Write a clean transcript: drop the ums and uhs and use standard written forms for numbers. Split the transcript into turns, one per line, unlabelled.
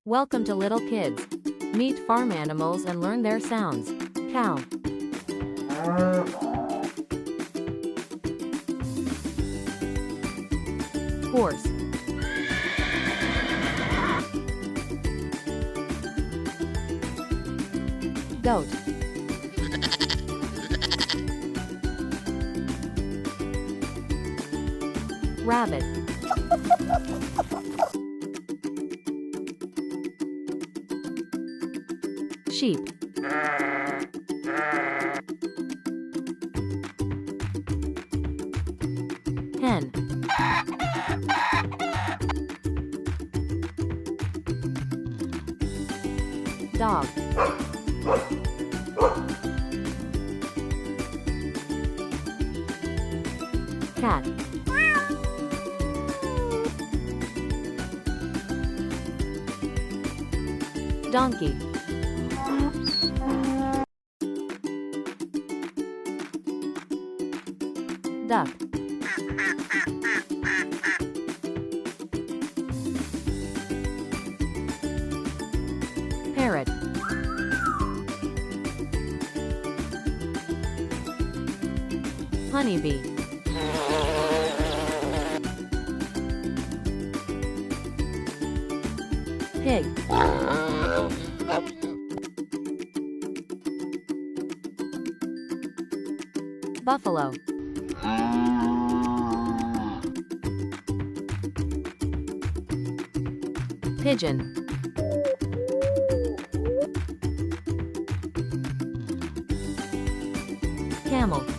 Welcome to Little Kids. Meet farm animals and learn their sounds. Cow. Horse. Goat. Rabbit. Sheep. Hen. Dog. Cat. Donkey. Duck. Parrot. Honeybee. Pig. Buffalo. Pigeon. Camel.